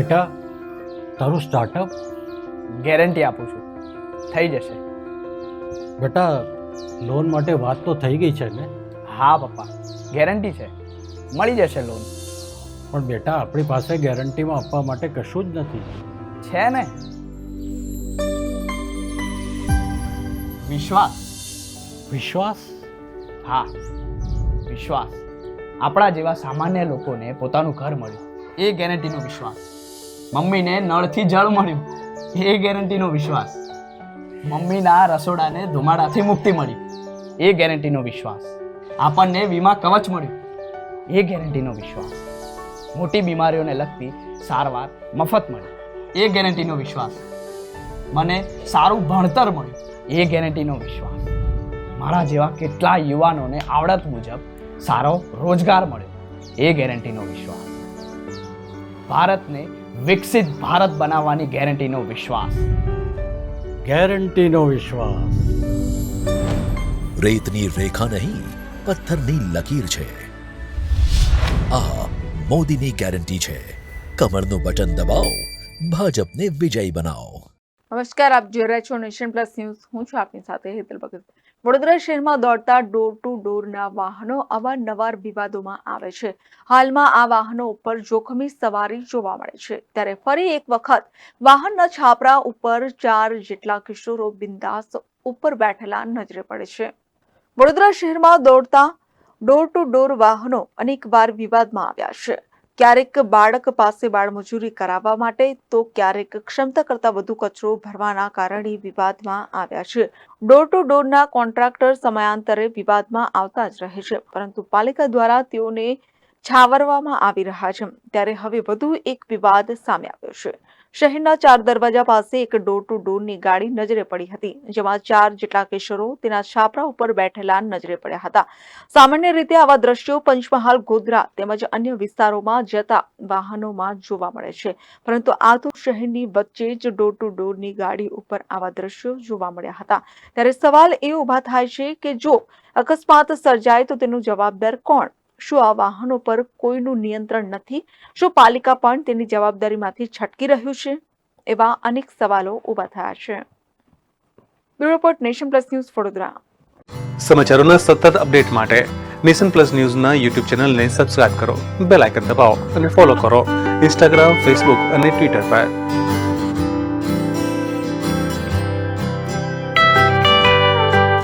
બેટા, તારું startup? Guarantee આપું છું, થઈ જશે. બેટા, લોન માટે વાત તો થઈ ગઈ છે ને? હા પપ્પા, ગેરંટી છે, મળી જશે લોન. પણ બેટા, આપણી પાસે ગેરંટીમાં આપવા માટે કશું જ નથી. છે ને, વિશ્વાસ. વિશ્વાસ? હા, વિશ્વાસ. આપણા જેવા સામાન્ય લોકોને પોતાનું ઘર મળ્યું, એ ગેરંટીનો વિશ્વાસ. મમ્મીને નળથી જળ મળ્યું, એ ગેરંટીનો વિશ્વાસ. મમ્મીના રસોડાને ધુમાડાથી મુક્તિ મળી, એ ગેરંટીનો વિશ્વાસ. આપણને વીમા કવચ મળ્યું, એ ગેરંટીનો વિશ્વાસ. મોટી બીમારીઓને લગતી સારવાર મફત મળી, એ ગેરંટીનો વિશ્વાસ. મને સારું ભણતર મળ્યું, એ ગેરંટીનો વિશ્વાસ. મારા જેવા કેટલા યુવાનોને આવડત મુજબ સારો રોજગાર મળ્યો, એ ગેરંટીનો વિશ્વાસ. ભારતને વિકસિત ભારત બનાવવાની ગેરંટીનો વિશ્વાસ. ગેરંટીનો વિશ્વાસ. રેતની રેખા નહીં, પથ્થરની લકીર છે. આ મોદીની ગેરંટી છે. કમરનું બટન દબાવો, ભાજપને વિજયી બનાવો. નમસ્કાર, આપ જોઈ રહ્યા છો નેશન પ્લસ ન્યૂઝ. હું છું આપની સાથે હેતલ ભગત. વડોદરા શહેરમાં દોડતા ડોર ટુ ડોરના વાહનો અવારનવાર વિવાદોમાં આવે છે. હાલમાં આ વાહનો ઉપર જોખમી સવારી જોવા મળે છે, ત્યારે ફરી એક વખત વાહનના છાપરા ઉપર 4 જેટલા કિશોરો બિંદાસ ઉપર બેઠેલા નજરે પડે છે. વડોદરા શહેરમાં દોડતા ડોર ટુ ડોર વાહનો અનેકવાર વિવાદમાં આવ્યા છે. ક્યારેક બાળક પાસે બાળમજૂરી કરાવવા માટે, તો ક્યારેક ક્ષમતા કરતાં વધુ કચરો ભરવાના કારણે વિવાદમાં આવ્યા છે. ડોર ટુ ડોરના કોન્ટ્રાક્ટર સમયાંતરે વિવાદમાં આવતા જ રહે છે, પરંતુ પાલિકા દ્વારા તેઓને છાવરવામાં આવી રહ્યા છે. ત્યારે હવે વધુ એક વિવાદ સામે આવ્યો છે. શહેરના 4 દરવાજા પાસે એક ડોર ટુ ડોરની ગાડી નજરે પડી હતી, જેમાં 4 જેટલા કિશોરો તેના છાપરા ઉપર બેઠેલા નજરે પડ્યા હતા. સામાન્ય રીતે આવા દ્રશ્યો પંચમહાલ, ગોધરા તેમજ અન્ય વિસ્તારોમાં જતા વાહનોમાં જોવા મળે છે, પરંતુ આ તો શહેરની વચ્ચે જ ડોર ટુ ડોરની ગાડી ઉપર આવા દ્રશ્યો જોવા મળ્યા હતા. ત્યારે સવાલ એ ઊભા થાય છે કે જો અકસ્માત સર્જાય તો તેનું જવાબદાર કોણ? શું આ વાહનો પર કોઈનું નિયંત્રણ નથી? શું પાલિકા પણ તેની જવાબદારીમાંથી છટકી રહ્યું છે? એવા અનેક સવાલો ઊભા થયા છે. Bureau report, nation plus news, Vadodara. સમાચારોના સતત અપડેટ માટે નેશન પ્લસ ન્યૂઝના યુટ્યુબ ચેનલને સબસ્ક્રાઇબ કરો, બેલ આઇકન દબાવો અને ફોલો કરો ઇન્સ્ટાગ્રામ, ફેસબુક અને ટ્વિટર પર.